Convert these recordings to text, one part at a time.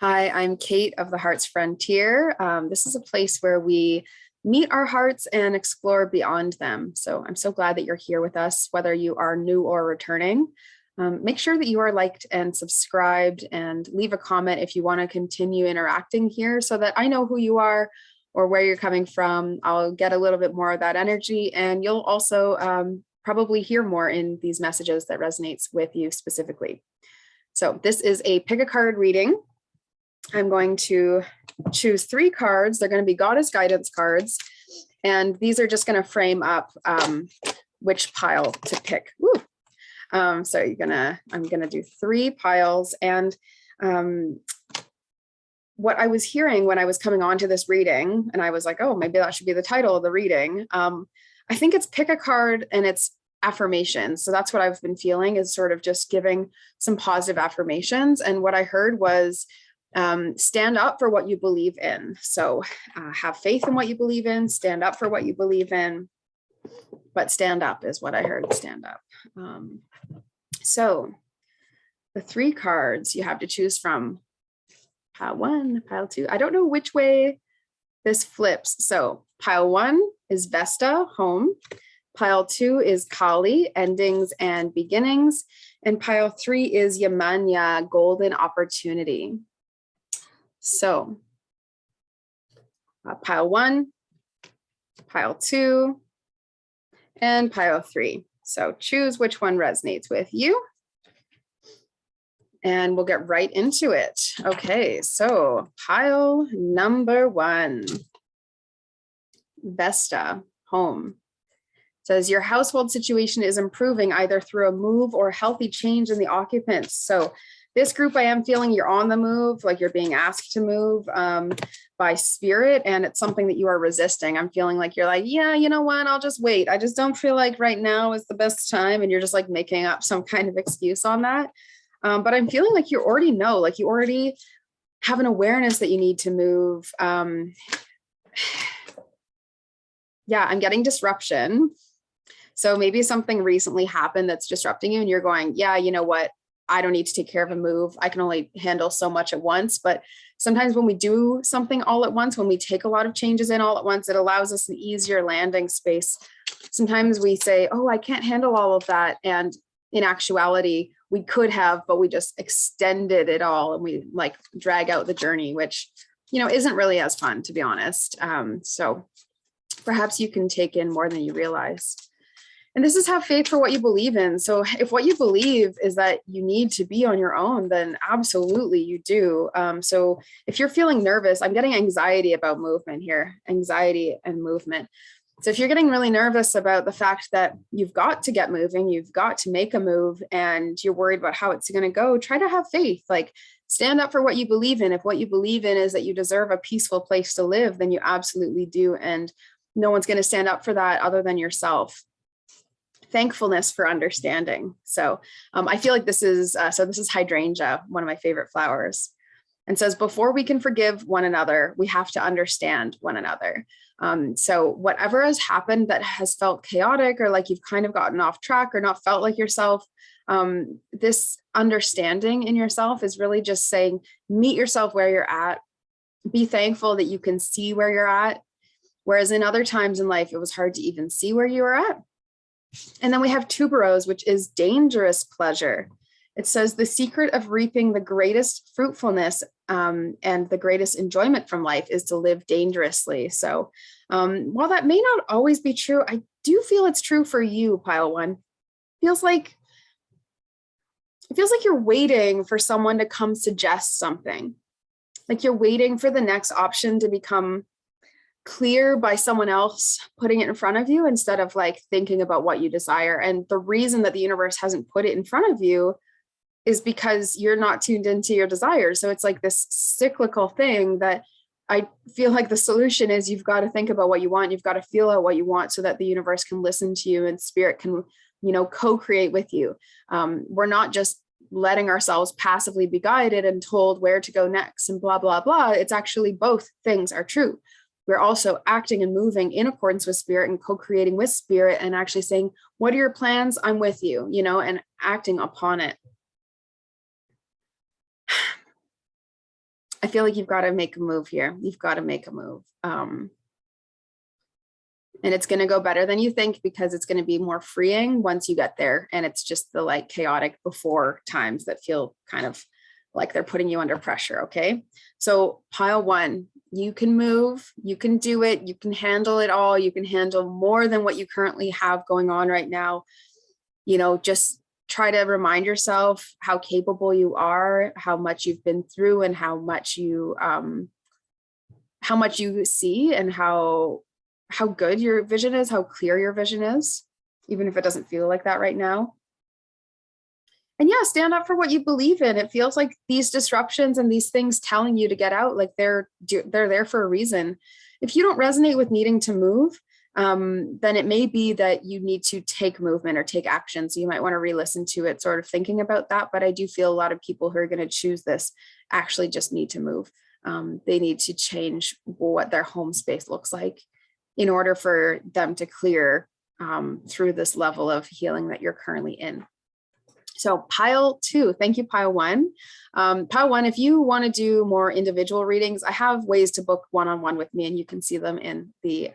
Hi, I'm Kate of the Heart's Frontier. This is a place where we meet our hearts and explore beyond them. So I'm so glad that you're here with us, whether you are new or returning. Make sure that you are liked and subscribed and leave a comment if you want to continue interacting here so that I know who you are or where you're coming from. I'll get a little bit more of that energy, and you'll also probably hear more in these messages that resonates with you specifically. So this is a pick a card reading. I'm going to choose 3 cards. They're going to be Goddess Guidance cards. And these are just going to frame up which pile to pick. So I'm going to do 3 piles. And what I was hearing when I was coming on to this reading, and I was like, oh, maybe that should be the title of the reading. I think it's pick a card and it's affirmations. So that's what I've been feeling, is sort of just giving some positive affirmations. And what I heard was, stand up for what you believe in. So have faith in what you believe in, stand up for what you believe in, but stand up is what I heard, stand up. So the 3 cards you have to choose from, pile 1, pile 2. I don't know which way this flips. So pile 1 is Vesta, home. Pile 2 is Kali, endings and beginnings. And pile 3 is Yamanya, golden opportunity. So pile 1, pile 2, and pile 3. So choose which one resonates with you. And we'll get right into it. Okay, so pile number 1, Vesta, home. It says your household situation is improving either through a move or healthy change in the occupants. So this group, I am feeling you're on the move, like you're being asked to move by spirit, and it's something that you are resisting. I'm feeling like you're like, yeah, you know what, I'll just wait. I just don't feel like right now is the best time. And you're just like making up some kind of excuse on that. But I'm feeling like you already know, like you already have an awareness that you need to move. Yeah, I'm getting disruption. So maybe something recently happened that's disrupting you and you're going, yeah, you know what? I don't need to take care of a move. I can only handle so much at once. But sometimes when we do something all at once, when we take a lot of changes in all at once, it allows us an easier landing space. Sometimes we say, oh, I can't handle all of that. And in actuality, we could have, but we just extended it all and we like drag out the journey, which, you know, isn't really as fun, to be honest. So perhaps you can take in more than you realize. And this is have faith for what you believe in. So if what you believe is that you need to be on your own, then absolutely you do. So if you're feeling nervous, I'm getting anxiety about movement here, anxiety and movement. So if you're getting really nervous about the fact that you've got to get moving, you've got to make a move, and you're worried about how it's going to go, try to have faith, like stand up for what you believe in. If what you believe in is that you deserve a peaceful place to live, then you absolutely do. And no one's going to stand up for that other than yourself. Thankfulness for understanding. So I feel like this is hydrangea, one of my favorite flowers, and says, before we can forgive one another, we have to understand one another. So whatever has happened that has felt chaotic or like you've kind of gotten off track or not felt like yourself, this understanding in yourself is really just saying, meet yourself where you're at, be thankful that you can see where you're at. Whereas in other times in life, it was hard to even see where you were at. And then we have tuberose, which is dangerous pleasure. It says the secret of reaping the greatest fruitfulness and the greatest enjoyment from life is to live dangerously. So while that may not always be true, I do feel it's true for you, pile 1. Feels like you're waiting for someone to come suggest something. Like you're waiting for the next option to become clear by someone else putting it in front of you instead of like thinking about what you desire. And the reason that the universe hasn't put it in front of you is because you're not tuned into your desires. So it's like this cyclical thing that I feel like the solution is you've got to think about what you want. You've got to feel out what you want so that the universe can listen to you and spirit can, co-create with you. We're not just letting ourselves passively be guided and told where to go next and blah, blah, blah. It's actually both things are true. We're also acting and moving in accordance with spirit and co-creating with spirit and actually saying, what are your plans? I'm with you, and acting upon it. I feel like you've got to make a move here. You've got to make a move. And it's going to go better than you think, because it's going to be more freeing once you get there. And it's just the like chaotic before times that feel kind of like they're putting you under pressure. Okay. So pile one, you can move, you can do it. You can handle it all. You can handle more than what you currently have going on right now. You know, just try to remind yourself how capable you are, how much you've been through, and how much you see, and how good your vision is, how clear your vision is, even if it doesn't feel like that right now. And yeah, stand up for what you believe in. It feels like these disruptions and these things telling you to get out, like they're there for a reason. If you don't resonate with needing to move, then it may be that you need to take movement or take action. So you might want to re-listen to it, sort of thinking about that. But I do feel a lot of people who are going to choose this actually just need to move. They need to change what their home space looks like in order for them to clear through this level of healing that you're currently in. So pile two, thank you, pile one. Pile one, if you want to do more individual readings, I have ways to book one-on-one with me, and you can see them in the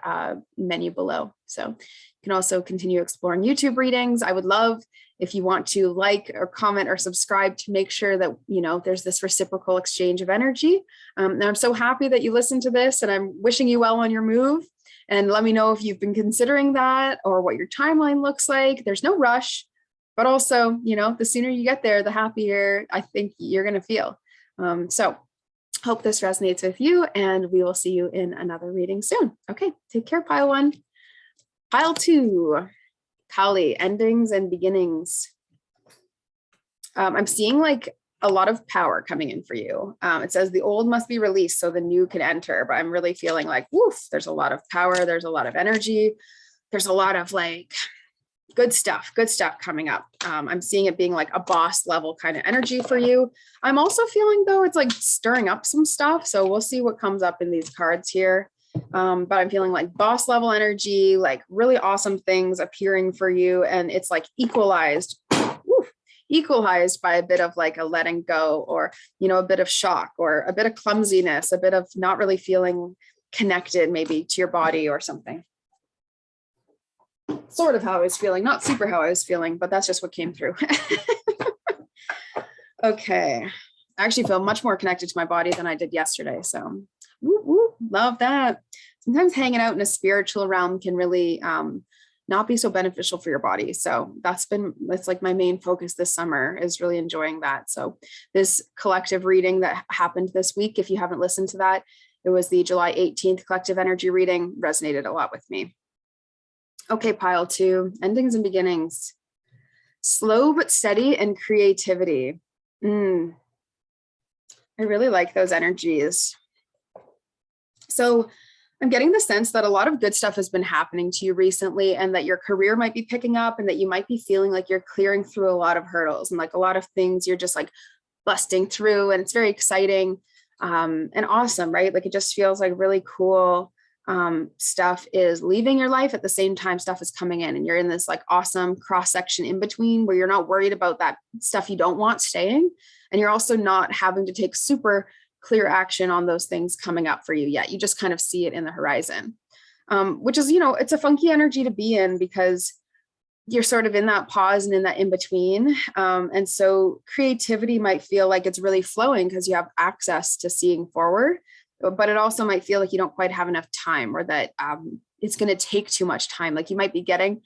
menu below. So you can also continue exploring YouTube readings. I would love if you want to like or comment or subscribe to make sure that, you know, there's this reciprocal exchange of energy. And I'm so happy that you listened to this, and I'm wishing you well on your move. And let me know if you've been considering that or what your timeline looks like. There's no rush, but also, you know, the sooner you get there, the happier I think you're going to feel. So hope this resonates with you, and we will see you in another reading soon. Okay, take care, pile one. Pile two, Kali, endings and beginnings. I'm seeing like a lot of power coming in for you. It says the old must be released so the new can enter, but I'm really feeling like, woof, there's a lot of power. There's a lot of energy. There's a lot of like good stuff coming up. I'm seeing it being like a boss level kind of energy for you. I'm also feeling though, it's like stirring up some stuff. So we'll see what comes up in these cards here. But I'm feeling like boss level energy, like really awesome things appearing for you. And it's like equalized by a bit of like a letting go, or, you know, a bit of shock, or a bit of clumsiness, a bit of not really feeling connected maybe to your body or something. Sort of how I was feeling, not super how I was feeling, but that's just what came through. Okay. I actually feel much more connected to my body than I did yesterday. So love that. Sometimes hanging out in a spiritual realm can really not be so beneficial for your body. So that's like my main focus this summer, is really enjoying that. So this collective reading that happened this week, if you haven't listened to that, it was the July 18th collective energy reading, resonated a lot with me. Okay, pile two, endings and beginnings. Slow but steady and creativity. I really like those energies. So I'm getting the sense that a lot of good stuff has been happening to you recently, and that your career might be picking up, and that you might be feeling like you're clearing through a lot of hurdles, and like a lot of things you're just like busting through, and it's very exciting and awesome, right? Like it just feels like really cool. Stuff is leaving your life at the same time stuff is coming in, and you're in this like awesome cross section in between where you're not worried about that stuff you don't want staying, and you're also not having to take super clear action on those things coming up for you yet. You just kind of see it in the horizon, which is, you know, it's a funky energy to be in, because you're sort of in that pause and in that in between. And so creativity might feel like it's really flowing because you have access to seeing forward, but it also might feel like you don't quite have enough time, or that it's going to take too much time. Like you might be getting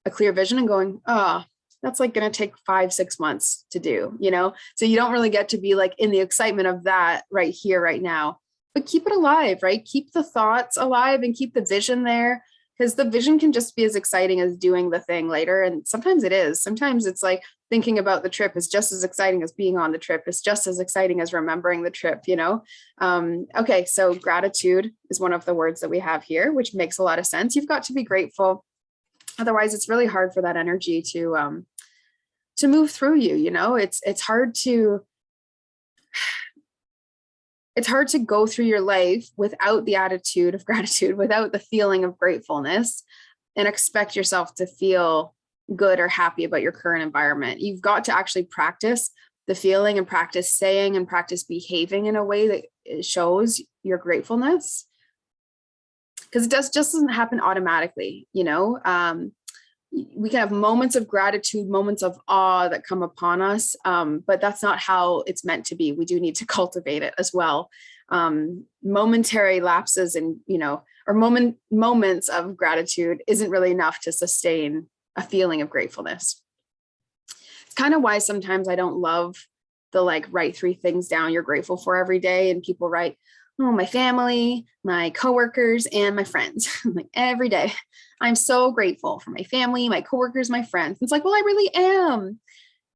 a clear vision and going, oh, that's like going to take 5-6 months to do, you know? So you don't really get to be like in the excitement of that right here, right now, but keep it alive, right? Keep the thoughts alive and keep the vision there, because the vision can just be as exciting as doing the thing later. And sometimes it is. Sometimes it's like thinking about the trip is just as exciting as being on the trip. It's just as exciting as remembering the trip, you know? Okay, so gratitude is one of the words that we have here, which makes a lot of sense. You've got to be grateful. Otherwise, it's really hard for that energy to move through you. You know, it's hard to go through your life without the attitude of gratitude, without the feeling of gratefulness, and expect yourself to feel good or happy about your current environment. You've got to actually practice the feeling, and practice saying, and practice behaving in a way that it shows your gratefulness, because it just doesn't happen automatically, you know. We can have moments of gratitude, moments of awe that come upon us, but that's not how it's meant to be. We do need to cultivate it as well. Momentary lapses and, you know, or moments of gratitude isn't really enough to sustain a feeling of gratefulness. It's kind of why sometimes I don't love the like write 3 things down you're grateful for every day, and people write, oh, my family, my coworkers, and my friends. Like every day, I'm so grateful for my family, my coworkers, my friends. It's like, well, I really am.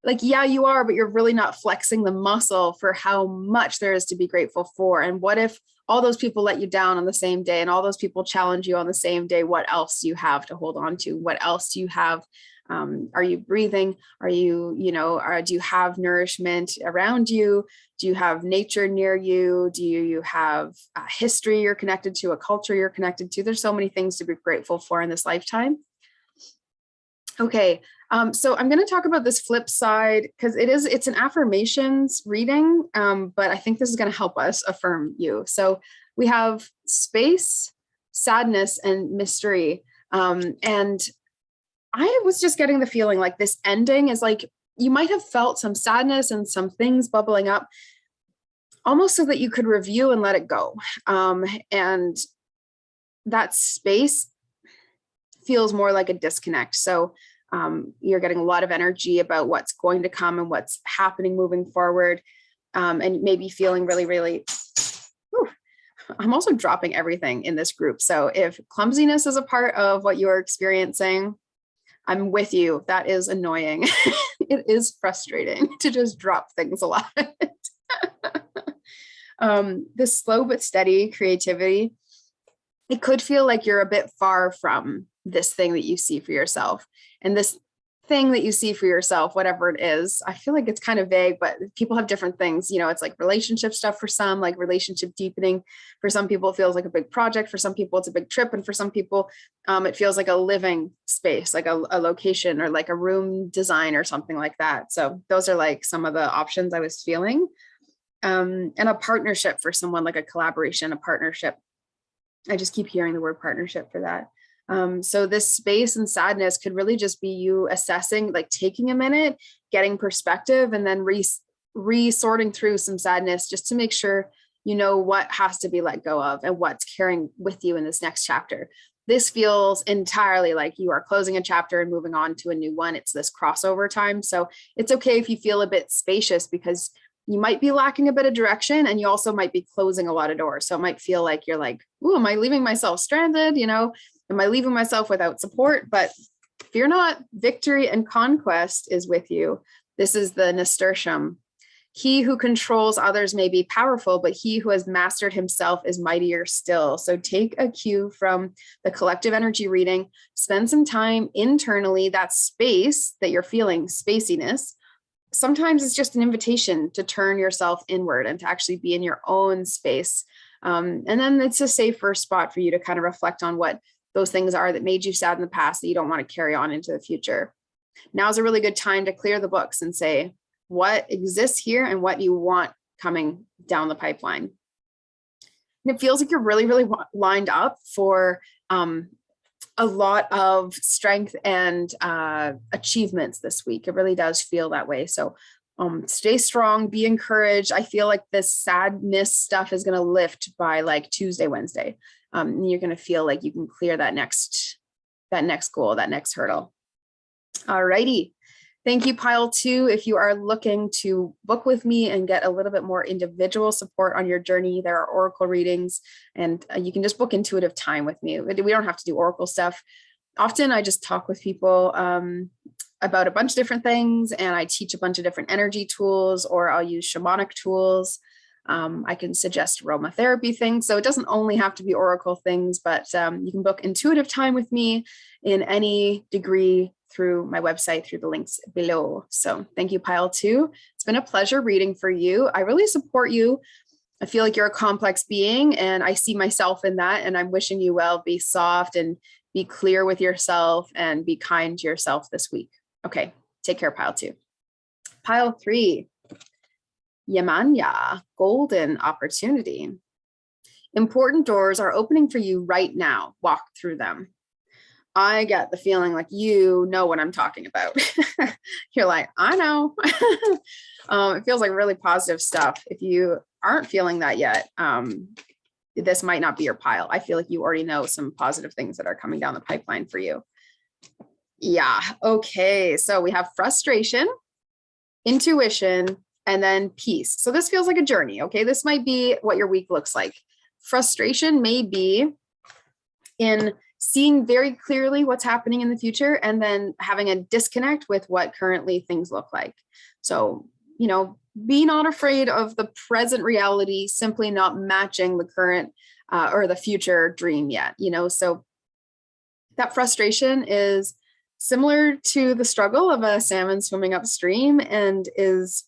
Like, yeah, you are, but you're really not flexing the muscle for how much there is to be grateful for. And what if all those people let you down on the same day, and all those people challenge you on the same day? What else do you have to hold on to? What else do you have? Are you breathing? Are you, you know, do you have nourishment around you? Do you have nature near you? Do you have a history you're connected to, a culture you're connected to? There's so many things to be grateful for in this lifetime. Okay, so I'm going to talk about this flip side because it's an affirmations reading, but I think this is going to help us affirm you. So we have space, sadness, and mystery. And I was just getting the feeling like this ending is like, you might have felt some sadness and some things bubbling up, almost so that you could review and let it go. And that space feels more like a disconnect. So you're getting a lot of energy about what's going to come and what's happening moving forward. And maybe feeling really, really, whew. I'm also dropping everything in this group. So if clumsiness is a part of what you're experiencing, I'm with you. That is annoying. It is frustrating to just drop things a lot. This slow but steady creativity, it could feel like you're a bit far from this thing that you see for yourself. And this thing that you see for yourself, whatever it is, I feel like it's kind of vague, but people have different things. You know, it's like relationship stuff for some, like relationship deepening. For some people, it feels like a big project. For some people, it's a big trip. And for some people, it feels like a living space, like a location or like a room design or something like that. So those are like some of the options I was feeling. And a partnership for someone, like a collaboration, a partnership. I just keep hearing the word partnership for that. So this space and sadness could really just be you assessing, like taking a minute, getting perspective, and then resorting through some sadness just to make sure you know what has to be let go of and what's carrying with you in this next chapter. This feels entirely like you are closing a chapter and moving on to a new one. It's this crossover time. So it's okay if you feel a bit spacious, because you might be lacking a bit of direction, and you also might be closing a lot of doors. So it might feel like you're like, oh, am I leaving myself stranded? You know, am I leaving myself without support? But fear not, victory and conquest is with you. This is the nasturtium. He who controls others may be powerful, but he who has mastered himself is mightier still. So take a cue from the collective energy reading, spend some time internally, that space that you're feeling, spaciness. Sometimes it's just an invitation to turn yourself inward and to actually be in your own space. And then it's a safer spot for you to kind of reflect on what those things are that made you sad in the past that you don't want to carry on into the future. Now is a really good time to clear the books and say what exists here and what you want coming down the pipeline. And it feels like you're really, really lined up for a lot of strength and achievements this week. It really does feel that way. So stay strong, be encouraged. I feel like this sadness stuff is going to lift by like Tuesday, Wednesday. You're going to feel like you can clear that next goal, that next hurdle. All righty. Thank you, Pile 2. If you are looking to book with me and get a little bit more individual support on your journey, there are Oracle readings, and you can just book intuitive time with me. We don't have to do Oracle stuff. Often I just talk with people about a bunch of different things, and I teach a bunch of different energy tools, or I'll use shamanic tools. I can suggest aromatherapy things. So it doesn't only have to be Oracle things, but you can book intuitive time with me in any degree through my website, through the links below. So thank you, Pile 2. It's been a pleasure reading for you. I really support you. I feel like you're a complex being, and I see myself in that, and I'm wishing you well. Be soft and be clear with yourself and be kind to yourself this week. Okay, take care, Pile 2. Pile 3. Yamanya, golden opportunity. Important doors are opening for you right now. Walk through them. I get the feeling like you know what I'm talking about. You're like, I know. It feels like really positive stuff. If you aren't feeling that yet, this might not be your pile. I feel like you already know some positive things that are coming down the pipeline for you. Yeah. Okay. So we have frustration, intuition, and then peace. So this feels like a journey. Okay. This might be what your week looks like. Frustration may be in seeing very clearly what's happening in the future and then having a disconnect with what currently things look like. So, be not afraid of the present reality simply not matching the current or the future dream yet, so that frustration is similar to the struggle of a salmon swimming upstream and is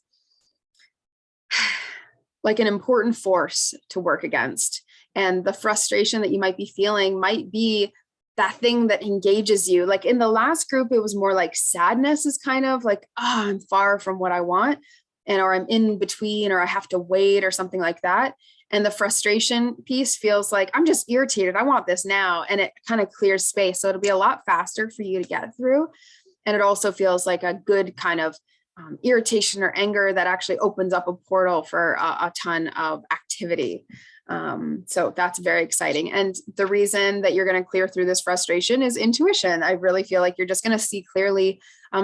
like an important force to work against. And the frustration that you might be feeling might be that thing that engages you. Like in the last group, it was more like sadness is kind of like, I'm far from what I want, or I'm in between, or I have to wait or something like that. And the frustration piece feels like I'm just irritated. I want this now. And it kind of clears space. So it'll be a lot faster for you to get through. And it also feels like a good kind of irritation or anger that actually opens up a portal for a ton of activity. So that's very exciting. And the reason that you're going to clear through this frustration is intuition. I really feel like you're just going to see clearly.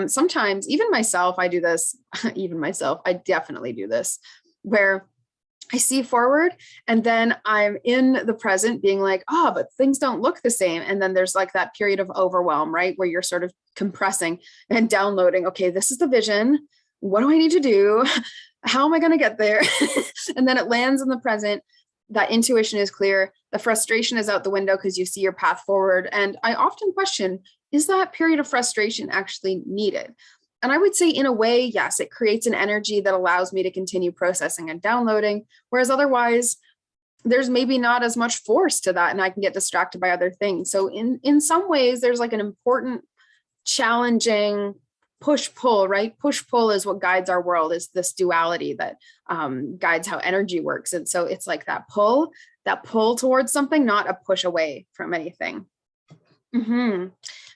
Sometimes even myself, I do this, I definitely do this, where I see forward and then I'm in the present being like, but things don't look the same. And then there's like that period of overwhelm, right? Where you're sort of compressing and downloading, okay, this is the vision. What do I need to do? How am I going to get there? And then it lands in the present. That intuition is clear. The frustration is out the window because you see your path forward. And I often question, is that period of frustration actually needed? And I would say in a way, yes, it creates an energy that allows me to continue processing and downloading. Whereas otherwise, there's maybe not as much force to that and I can get distracted by other things. So in some ways, there's like an important, challenging push-pull, right? Push-pull is what guides our world, is this duality that guides how energy works. And so it's like that pull towards something, not a push away from anything. And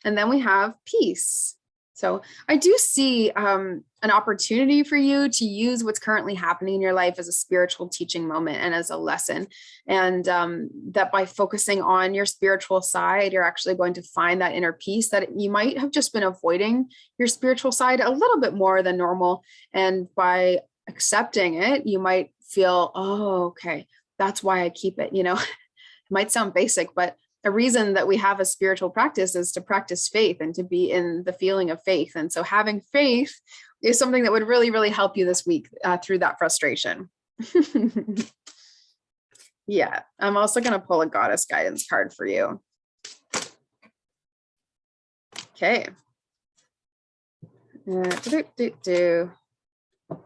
then we have peace. So I do see an opportunity for you to use what's currently happening in your life as a spiritual teaching moment and as a lesson. And that by focusing on your spiritual side, you're actually going to find that inner peace that you might have just been avoiding your spiritual side a little bit more than normal. And by accepting it, you might feel, oh, okay, that's why I keep it. It might sound basic, but the reason that we have a spiritual practice is to practice faith and to be in the feeling of faith. And so having faith is something that would really, really help you this week through that frustration. Yeah, I'm also going to pull a goddess guidance card for you. Okay.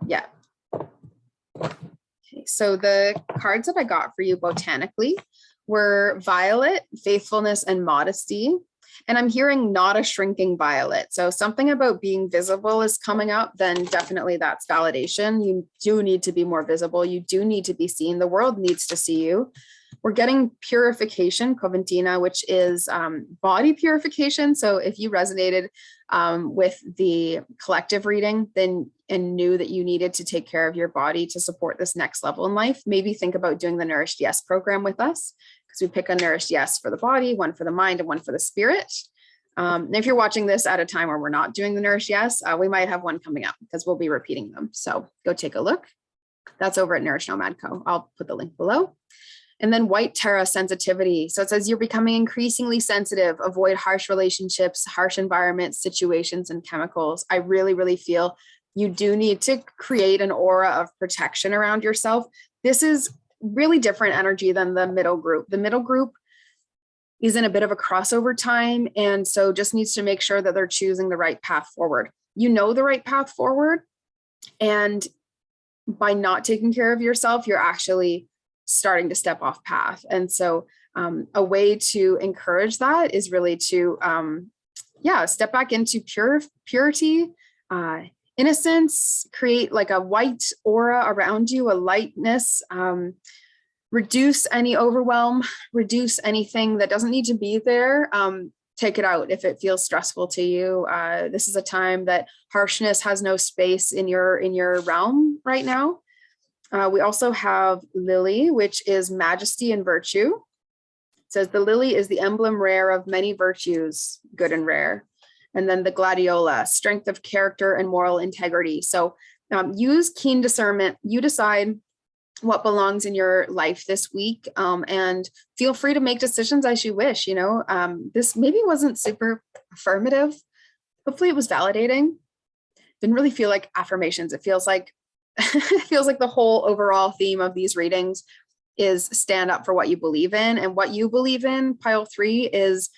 Yeah. Okay, so the cards that I got for you botanically were violet, faithfulness, and modesty. And I'm hearing not a shrinking violet. So something about being visible is coming up, then definitely that's validation. You do need to be more visible. You do need to be seen. The world needs to see you. We're getting purification, Coventina, which is body purification. So if you resonated with the collective reading, then and knew that you needed to take care of your body to support this next level in life, maybe think about doing the Nourished Yes program with us, because we pick a Nourished Yes for the body, one for the mind, and one for the spirit. And if you're watching this at a time where we're not doing the Nourished Yes, we might have one coming up because we'll be repeating them. So go take a look. That's over at Nourish Nomad Co. I'll put the link below. And then White Terra, sensitivity. So it says you're becoming increasingly sensitive, avoid harsh relationships, harsh environments, situations, and chemicals. I really, really feel you do need to create an aura of protection around yourself. This is really different energy than the middle group. The middle group is in a bit of a crossover time, and so just needs to make sure that they're choosing the right path forward. You know the right path forward, and by not taking care of yourself, you're actually starting to step off path. And so a way to encourage that is really to step back into purity, innocence, create like a white aura around you, a lightness, reduce any overwhelm, reduce anything that doesn't need to be there. Take it out if it feels stressful to you. This is a time that harshness has no space in your realm right now. We also have Lily, which is majesty and virtue. It says the lily is the emblem rare of many virtues, good and rare. And then the gladiola, strength of character and moral integrity. So use keen discernment. You decide what belongs in your life this week, and feel free to make decisions as you wish. This maybe wasn't super affirmative. Hopefully it was validating. Didn't really feel like affirmations. It feels like the whole overall theme of these readings is stand up for what you believe in. And what you believe in, pile 3, is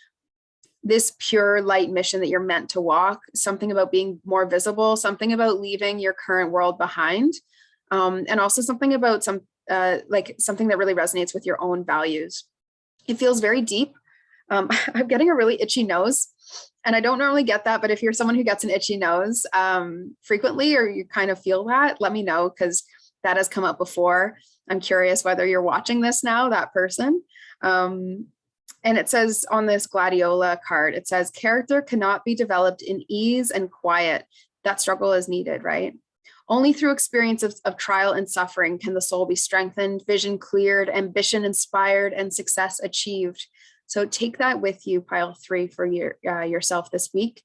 this pure light mission that you're meant to walk, something about being more visible, something about leaving your current world behind, and also something about something that really resonates with your own values. It feels very deep. I'm getting a really itchy nose, and I don't normally get that, but if you're someone who gets an itchy nose frequently, or you kind of feel that, let me know, because that has come up before. I'm curious whether you're watching this now, that person. And it says on this gladiola card, it says, character cannot be developed in ease and quiet. That struggle is needed, right? Only through experience of trial and suffering can the soul be strengthened, vision cleared, ambition inspired, and success achieved. So take that with you, pile 3, for yourself this week.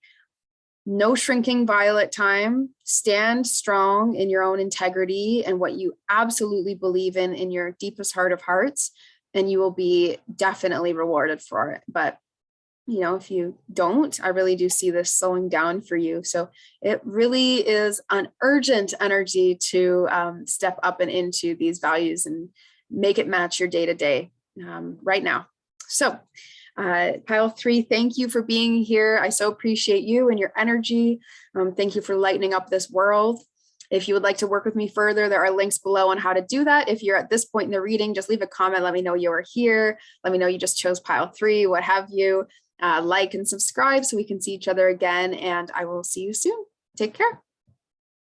No shrinking violet time. Stand strong in your own integrity and what you absolutely believe in your deepest heart of hearts, and you will be definitely rewarded for it. But if you don't, I really do see this slowing down for you. So it really is an urgent energy to step up and into these values and make it match your day-to-day right now. So pile 3, thank you for being here. I so appreciate you and your energy. Thank you for lightening up this world. If you would like to work with me further, there are links below on how to do that. If you're at this point in the reading, just leave a comment. Let me know you are here. Let me know you just chose pile 3, what have you. Like and subscribe so we can see each other again. And I will see you soon. Take care.